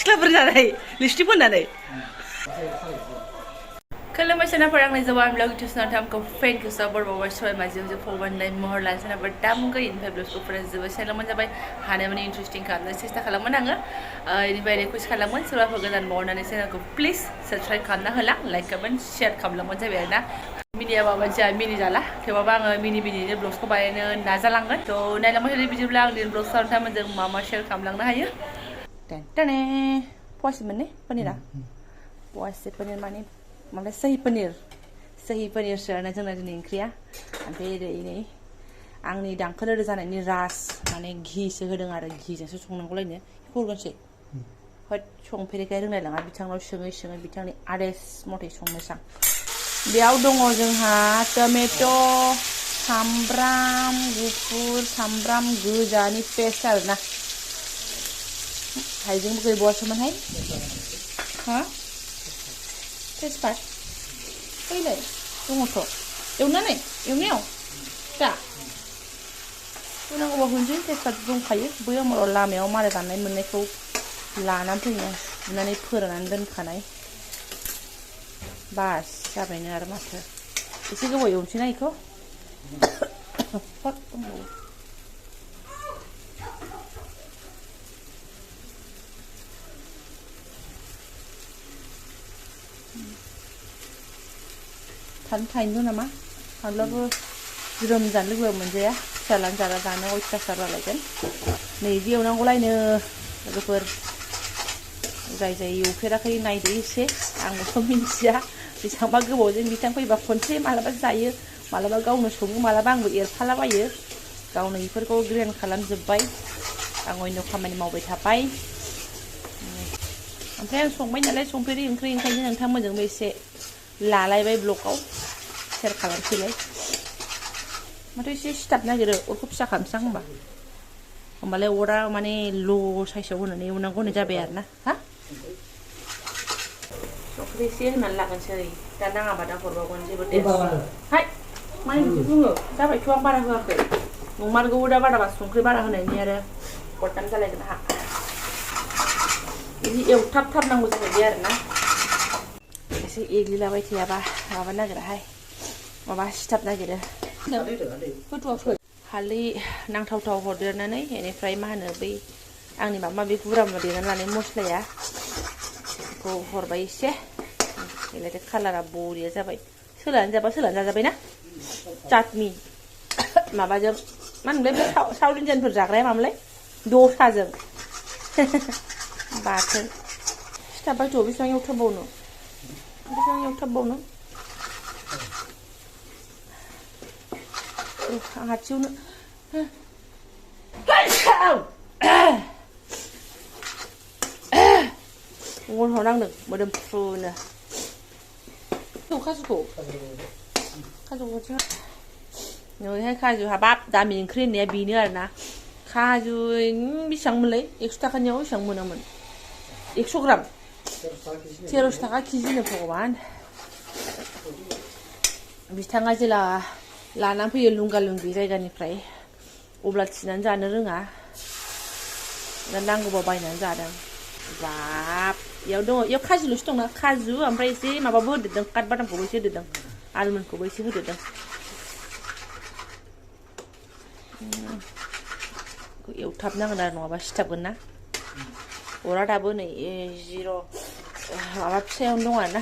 सिख्लाफोर जानाय लिपस्टिक फोननानै खुलुमबाय सोनाफोर आंनि जबानब्लग इउटुब चेनेल थामखौ फेनखौ साबर बावबाय सय माजियाव जे फौबाननाय महर लानो सोनाफोर दामगै इनिफ्राय ब्लगफोरा जोबोद सेलामोन जाबाय हानायमानि इन्टारेस्टिं खालामनो सेस्था खालामोन आङो इनिफ्राय रिकुवेस्ट खालामोन सोरबाफोर गोदान मावनानै चेनेलखौ प्लिज साबस्क्राइब खालामना होला लाइक कमेन्ट शेयार खालामलांबानो जाबाय आरोना मिनिया माबा जोंहा मिनि जाला थेवबाबो आङो मिनिनो ब्लग्सखौ बानायनो नाजालांगोन थ' नायलांबाय थादो बिदिब्ला आंनि ब्लग्सआव नोंथांमोनजों मा मा शेयार खालामलांनो हायो टेने पवासे मोननै पनिरा पवासे पनिर माने माबा सही पनिरसो आरोना जोंना दिनै ओंख्रिया ओमफ्राय ओरै नै आंनि दांखोल ओरै जानायनि रास माने घिसो होदों आरो घिजोंसो संनांगौलायनो हरगोनसै हद संफेरैखाय रोंलायलाङा बिथांनाव सोङै बिथांनि आदेश मथे संनोसां बेयाव दङ जोंहा टमेट' सामब्राम गुफुर सामब्राम गोजानि पेस्ट आरोना हाइजेंबो गैबावासोमोनहाय हा तेजपात फैलाय दङथ' एवनायाव दा होनांगौबा होनसै तेजपात दंखायो बैयाव माराव लामायाव मारा दाननाय मोननायखौ लानानै फैनो सुनानै फोराननानै दोनखानाय बास जाबायनो आरो माथो एसे गोबाव एवनोसै ना बेखौ थाइनोथ' नामा थांब्लाबो ज्रोम जानो लुबैबा मोनजाया फिसालानो जानो अयथासार जालायगोन नैदि एवनांगौलायनो लोगोफोर जाय एवफेराखै नायदो एसे आंबोथ' मिन्थिया बेसेबांबा गोबावजों बिथां फैबा खनसे मालाबा जायो मालाबा गावनो सङो मालाबा आंबो एरफालाबायो गावनो बेफोरखौ ग्रेन्ड खालामजोब्बाय आं अयन' खामानि मावबाय थाबाय ओमफ्राय आं संबाय नालाय संफेरि ओंख्रि ओंखायनो नोंथांमोनजोंबो एसे लालायबाय ब्लगाव शेयार खालामसैलाय माथो एसे सिथाब नागिरो अरखौ फिसा खालामसां होमबालाय अरा माने ल' साइसआव होनानै एवनांगौ होननाय जाबाय आरोना हा संख्रि एसे होनानै लागोनसै दा नाङाबा दा हरबावगोन जेबो टेस्ट हाय माने बिदि बुङो जाबायथ' आं बारा होआखै नंमारगौ दा बाराबा संख्रि बारा होनायनि आरो बदनाम जालायगोन आंहा बिदि एवथाबथारनांगौ जाहैबाय आरोना एसे एग्लिलाबाय थायाबा माबा नागिराहाय माबा सिथाब नागिरो होथ'वाखै हालदै नांथावथाव हरदेरनानै बेनिफ्राय मा होनो बै आंनि माबा गुरा देनानै लानाय मस्लाया बेखौ हरबाय एसे बेलायथो कालारा बरिया जाबाय सोलानो जाजाबायना चाटनि माबाजों मा होनोमोनलाय साउथ इन्डियानफोर जाग्राया मामोनलाय दसाजों बाथोन सिथाबबायथ' बेसेबां एवथाबबावनो आं हाथियावनो गन्थ'आव नांदों मोदोमफ्रुनो खाजुखौ नैहाय खाजु हाबाब दामि ओंख्रि होननाया बेनो आरोना खाजु बेसेबां मोनलाय 100 थाखानियाव बेसेबां मोनामोन 100 ग्राम 13 थाखा केजिनो भगबान बिथाङा जेला लानानै फैयो लुंगा लुंगि जायगानिफ्राय अब्ला थिनानै जानो रोङा दा नांगौबा बायनानै जादों बाब इयाव दङ इयाव खाजुल'सो दंना खाजु ओमफ्राय एसे माबाबो होदेरदों काठबादामखौबो एसे होदेरदों आलमन्डखौबो एसे होदेरदों एवथाबनांगोन आरो नङाबा सिथाबगोन ना अरा दाबो नै जिर' माबा फिसायावनो दं आरोना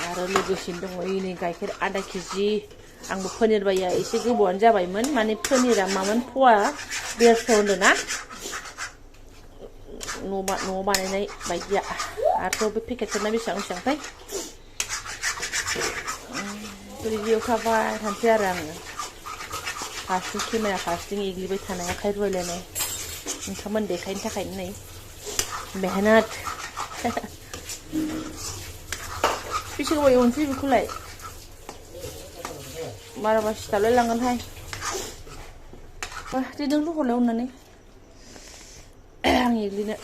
आरो लोगोसेनो दङ नै गाइखेर आधा केजि आंबो पनिर बाया एसे गोबावानो जाबायमोन माने पनिरा मामोन पवा 150 होनदों ना न'आव बानायनाय बायदिया आरोथ' बे पेकेटफोरना बेसेबांथाय बिदि एवथाबबाय थानोसै आरो आङो फारसेथिं केमेरा फारसेथिं एग्लिबाय थानाय आखाइ रुवायलायनाय नोंथांमोन देखायनो थाखायनो नै मेहनत बेसे गोबाव एवनोसै बेखौलाय बाराबा सिथाबलाय लांगोनहाय देदों लुहरलाय अननानै आं एग्लिनो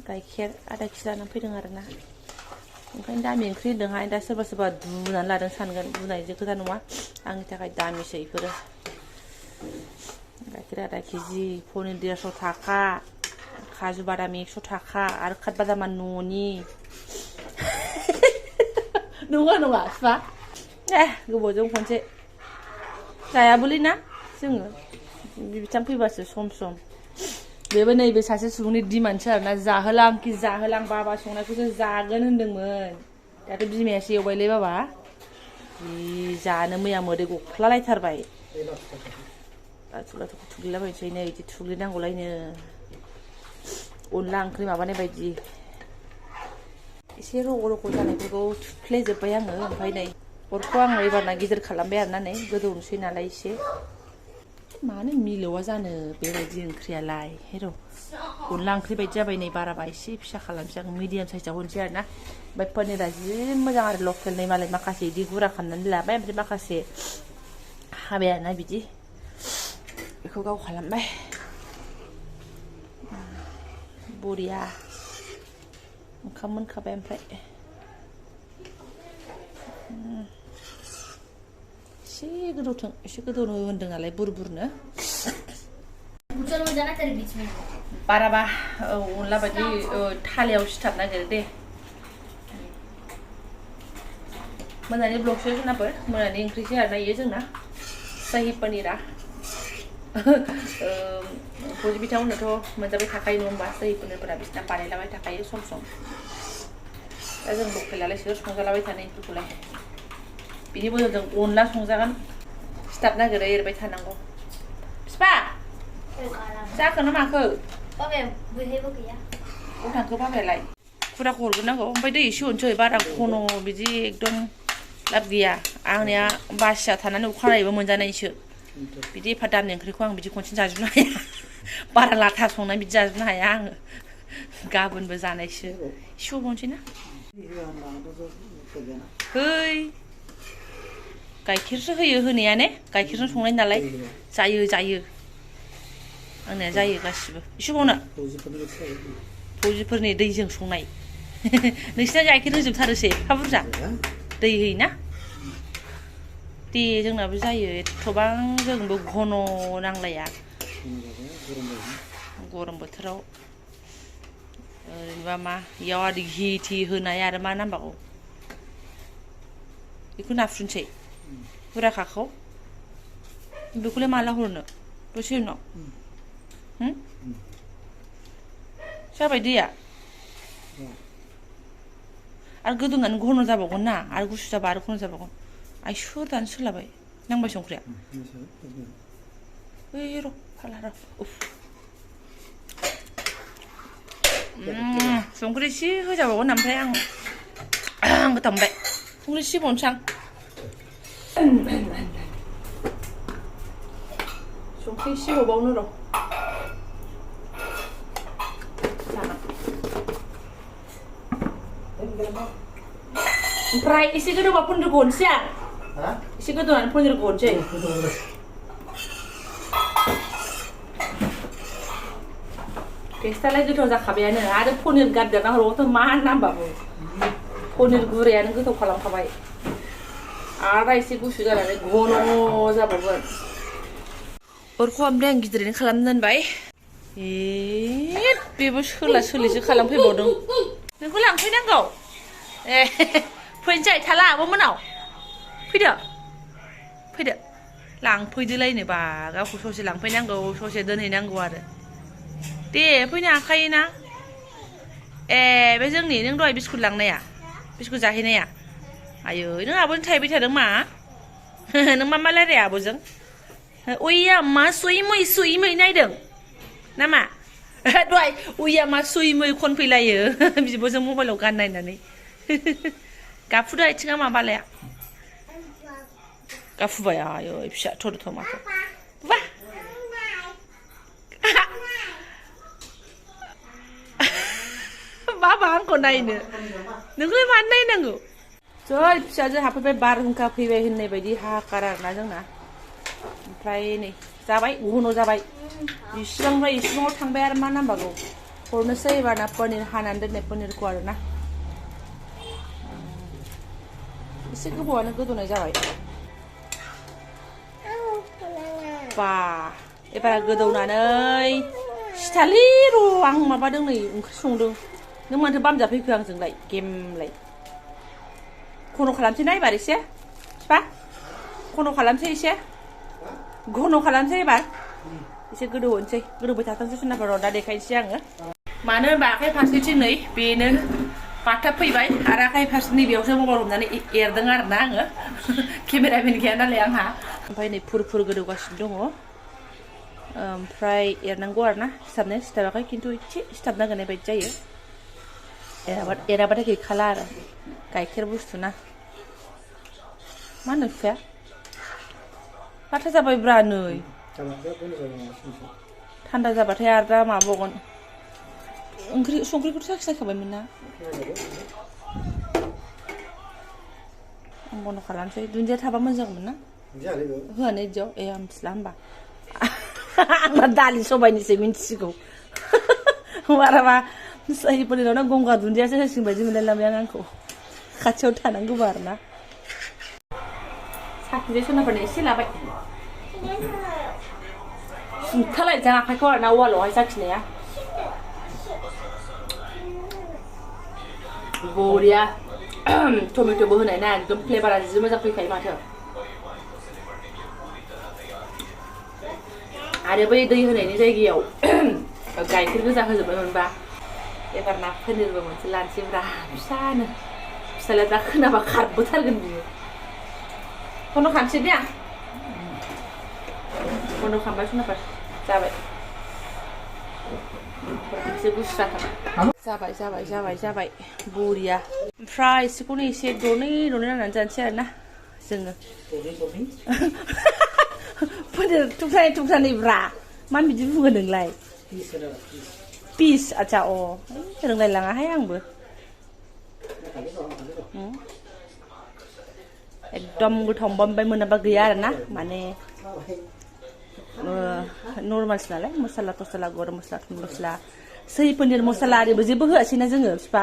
गाइखेर आधा केजि लानानै फैदों आरोना ओंखायनो दामि ओंख्रि होनदोंहाय दा सोरबा दुनानै लादों सानगोन दुनायजों खोथा नङा आंनि थाखाय दामिसो बेफोरो गाइखेर आधा केजि पनिर 150 थाखा काजु बादाम 100 थाखा आरो काठबादामा न'नि नङा बिफा गोबावजों खनसे जायाबोलै ना जोङो बिथां फैबासो सम बेबो नैबे सासे सुबुंनि डिमान्डसो आरोना जाहोलां बाबा संनायखौसो जागोन होनदोंमोन दाथ' बिमायासो एवबायलै बाबा जि जानो मैया मोदै गख्लालायथारबाय लाथु थुग्लिलाबायनोसै नै बिदि थुग्लिनांगौलायनो अनला ओंख्रि माबानाय बायदि एसे रग' जानायफोरखौ थुफ्लेजोब्बाय आङो ओमफ्राय नै अरखौ आङो एबारना गिदिर खालामबाय आरोना नै गोदौनोसै नालाय एसे मानो मिलौवा जानो बेबायदि ओंख्रियालाय र' अनला ओंख्रि बायदि जाबाय नै बाराबा एसे फिसा खालामसै आं मिडियाम साइजआव होनोसै आरोना ओमफ्राय पनिरा जि मोजां आरो लकेल नै मालाय माखासे बिदि गुरा खालामनानै लाबाय ओमफ्राय माखासे हाबाय आरोना बिदि बेखौ गाव खालामबाय बरिया ओंखाम मोनखाबाय ओमफ्राय एसे गोदौथों एसे गोदौनो होनदों नालाय बुरनो बाराबा अनला बायदि थालायाव सिथाब नागिरो दे मोनानि ब्लगसो जोंनाबो मोनानि ओंख्रिसो आरोना इयो जोंना साहि पनिरा फौजि बिथांमोननोथ' मोनजाबाय थाखायो नङा होमबा साहि पनिरफोरा बिसिना बानायलाबाय थाखायो सम दा जों लकेलालाय सोर संजालाबाय थानाय बेफोरखौलाय बिनि बदलजों अनला संजागोन सिथाब नागिरो एरबाय थानांगौ बिफा जाखोना माखो थांखो बाबायालाय फुराखौ हरग्रोनांगौ ओमफ्राय दै एसे होनोसै बारा घन बिदि एकदम लाब गैया आंनिया बासिया थानानै अखानायैबो मोनजानायसो बिदि एफा दामनि ओंख्रिखौ आं बिदि खनसेनो जाजोबनो हाया बारा लाथा संनाय बिदि जाजोबनो हाया आङो गाबोनबो जानायसो एसे होबावनोसै ना है गाइखेरसो होयो होनाया ने गाइखेरजों संनाय नालाय जायो आंनिया जायो गासिबो एसे बावनो फौजिफोरनि दैजों संनाय नोंसिना गाइखेर होजोबथारोसै एफा बुरजा दै होयोना दे जोंनाबो जायो एथ'बां जोंबो घन नांलाया गरम बोथोराव ओरैनोबा मा इयाव आरो घि थि होनाय आरो मा नांबावगौ बेखौ नाफ्रुनोसै बुराखाखौ बेखौलाय माला हरनो दसे उनाव जाबाय दैया आरो गोदौनानै घन जाबावगोन ना आरो गुसु जाबा आरो घन जाबावगोन आइसो दानो सोलाबाय नांबाय संख्रिया ओइ र' फाला र' संख्रि एसे होजाबावगोन ओमफ्राय आं गोथाव मोनबाय संख्रि एसे होबावनोसै आं संख्रि एसे होबावनो र' ओमफ्राय एसे गोदौबा पनिरखौ हरनोसै आं एसे गोदौनानै पनिरखौ हरनोसै टेस्टालाय गोथाव जाखाबायानो आरो पनिर गारदेरना हरबाथ' मा नांबावगौ पनिर गुरायानो गोथाव खालामखाबाय आरो एसे गुसु जानानै घन जाबावगोन अरखौ ओमफ्राय आं गिदिरैनो खालामनो दोनबाय बेबो सोलिसो खालामफैबावदों नोंखौ लांफैनांगौ ए फैनोसै थाला आब'मोनाव फैदो लांफैदोलायनो बा गावखौ ससे लांफैनांगौ ससे दोनहैनांगौ आरो दे फैनो हाखायोना ए बे जोंनि नों दहाय बिस्कुट लांनाया बिस्कुट जाहैनाया आयै नों आब'जों थाहैबाय थादों मा नों मा रायलाया आब'जों ओइया मा सुइ मै नायदों नामा दहाय ओइया मा सुइ मै खनफैलायो बिब'जों मबाइलाव गान नायनानै गाफुदो आथिङा माबालाया गाफुबाय आयै फिसा थरथ' माखौ बुबा बाबा आंखौ नायनो नोंखौलाय मानो नायनांगौ जै फिसाजो हाबफैबाय बारहुंखा फैबाय होननाय बायदि हाहाकार आरोना जोंना ओमफ्राय नै जाबाय घन जाबाय इसिबांनिफ्राय इसिबाङाव थांबाय आरो मा नांबावगौ हरनोसै एबारना पनिर हानानै दोननाय पनिरखौ आरोना एसे गोबावानो गोदौनाय जाबाय बा एबार गोदौनानै सिथालै र' आं माबादों नै ओंख्रि संदों नों माथो बामजाफैखो आंजोंलाय गेमलाय घन' खालामसै ना एबार एसे बिफा घन' खालामसै एसे घन' खालामसै एबार एसे गोदौहोनोसै गोदौबाय थाथोंसै सुनाफोर दा देखायनोसै आङो मानो होनबा आखाइ फारसेथिं नै बेनो बाथाब फैबाय आरो आखाइ फारसे नैबेयावसो मबाइल हमनानै एरदों आरो ना आङो केमेरामेन गैया नालाय आंहा ओमफ्राय नै फुर गोदौगासिनो दङ ओमफ्राय एरनांगौ आरो ना सिथाबनाया सिथाबाखै खिन्थु एसे सिथाबना होनाय बायदि जायो एराबाथाय गैखाला आरो गाइखेर बुस्थु ना मा होनो बिफाया लाथा जाबाय ब्रा नै थान्दा जाबाथाय आरो दा माबावगोन ओंख्रि संख्रिखौथ' साखिनायखाबायमोन ना आं बन्द' खालामसै दुन्दिया थाबा मोजां जागौमोन ना होआनो बिदियाव आं मिथिला होमबा आंना दालि सबायनिसो मिन्थिसिगौ माराबा साहिफोरनाव गंगार दुन्दियासो होसिगोन बायदि मोनलायलांबाय आंखौ खाथियाव थानांगौबा आरो ना साखिजों सोनाफोरनो एसे लाबाय सुंथालायनोसै आखाइखौ आरो ना वालावहाय साखिनाया बरिया टमेट'बो होनाय ना एकदम फ्लेभारा जि मोजां फैखायो माथो आरो बै दै होनायनि जायगायाव गाइखेर गोजा होजोबबायमोनबा एबार ना पनिरबो मोनसे लानोसै ब्रा फिसानो फिसालाया दा खोनाबा खारबोथारगोन बियो बन्द' खालामसै दे आं बन्द' खालामबाय सुनाफोर जाबाय एसे गुसु जाबाय बरिया ओमफ्राय एसेखौनो एसे दनै नांनानै जानोसै आरो ना जोङो पनिर थुख्रानै ब्रा मानो बिदि बुङो नोंलाय पिस आच्छा रोंलायलाङाहाय आंबो एकदम गोथाव ओमफ्राय मोनाबा गैया आरो ना माने नर्मालसो नालाय मसला थसला गरम मसला सही पनिर मसला आरिबो जेबो होआसैना जोङो बिफा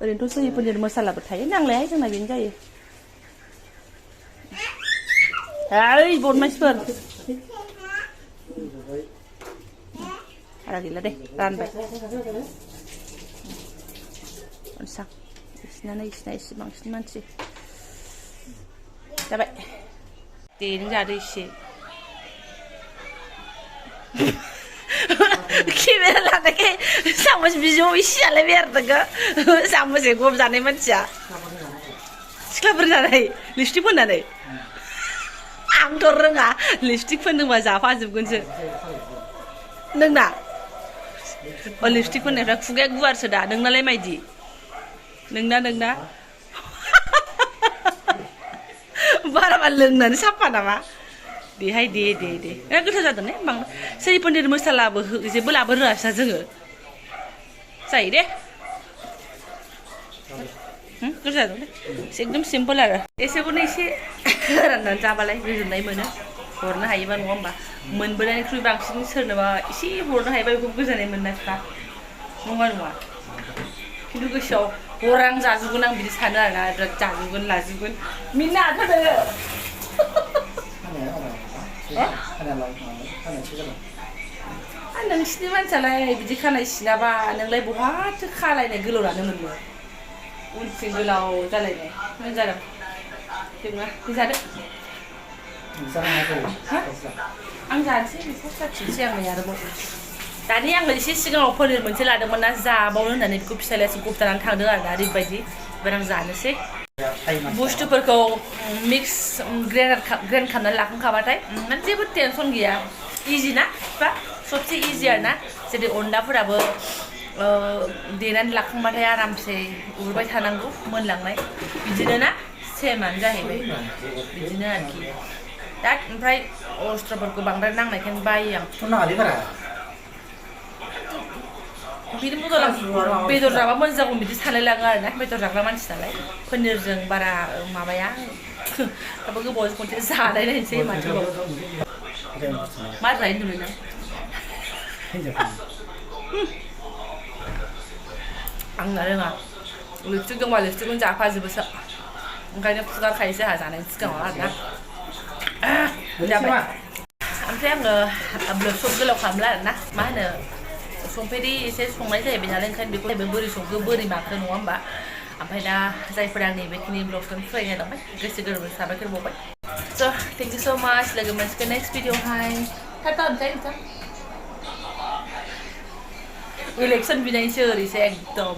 ओरैनोथ' सही पनिर मसलाबो थायो नांलायाहाय जोंना बेनो जायो ओइ बदमाइसफोर बारा गैला दे रानबाय इसिना एसे बांसिन मानसि जाबाय दे नों जादो एसे केमेरा लानायखाय सामस बिजौ इसे जालायबाय आरो नोङो सामस गब जानाय मानसिया सिख्लाफोर जानाय लिपस्टिक फोननानै आंथ' रोङा लिपस्टिक फोनदोंबा जाफाजोबगोनसो नोंना लिपस्टिक फोननायफ्रा खुगाया गुवारसो दा नोंनालाय मायदि नोंना बाराबा लोंनानै साफा नामा देहाय दे गोथाव जादों ने बांद्राय सही पनिर मसलाबो जेबो लाबो रोङासै जोङो जायो दे गोथाव जादों दे एकदम सिम्पोल आरो एसेखौनो एसे राननानै जाबालाय गोजोननाय मोनो हरनो हायोबा नङा होमबा मोनबोनायनिख्रुइ बांसिन सोरनोबा एसे हरनो हायोबा बेखौ गोजोननाय मोननायफ्रा नङा खिन्थु गोसोआव हर आं जाजोबगोन आं बिदि सानो आरोना बिराद जाजोबगोन लाजोबगोन मिना नोङो नोंसिनि मानसियालाय बिदि खानाय सिनाबा नोंलाय बहाथो खालायनाय गोलाव लानो मोननो उनथिं गोलाव जालायनाय मा जादों जेनेबा जादों आं जानोसै बेखौ साखिनोसै आं नै आरोबाव दानि आङो एसे सिगाङाव पनिर मोनसे लादोंमोन ना जाबावनो होननानै बेखौ फिसालायासो गबथानानै थांदों आरोना ओरैबायदि एबार आं जानोसै बुस्थुफोरखौ मिक्स ग्रेन्ड खालामनानै लाखांखाबाथाय माने जेबो टेनसन गैया इजि ना बा सबसे इजि आरो ना जेरै अनलाफोराबो देनानै लाखांबाथाय आरामसे उरबाय थानांगौ मोनलांनाय बिदिनो ना सेमानो जाहैबाय बिदिनो आरोखि दा ओमफ्राय अस्त्रफोरखौ बांद्राय नांनायखायनो बायो आं बिदि मदला बेदर जाबा मोजां जागौ बिदि सानलायलाङो आरोना बेदर जाग्रा मानसि नालाय पनिरजों बारा माबाया दाबो गोबावजों खनसे जालायलायनोसै माथो मा जायो नुनो नों आंना रोङा लिपस्टिक दंबा लिपस्टिकखौनो जाफाजोबोसो ओंखायनो खुगाखायोसो आंहा जानायनि सिगाङाव आरोना जाबाय बेनिफ्राय आङो ब्लग सम गोलाव खालामला आरोना मा होनो संफेरि एसे संनाय जाहैबाय नालाय ओंखायनो बेखौ जाहैबाय बोरै संखो बोरै माखो नङा होमबा ओमफ्राय दा जायफोरा आंनि बेखिनि ब्लगखौ फरायनो लांबाय गोसो गोरबोजों साबायखर बावबाय स' थेंक इउ स' माच लोगो मोनसिगोन नेक्स्ट भिडिअ'हाय टाटा ओमफ्राय नोंथां इलेक्सन बिनायसो ओरैसो एकदम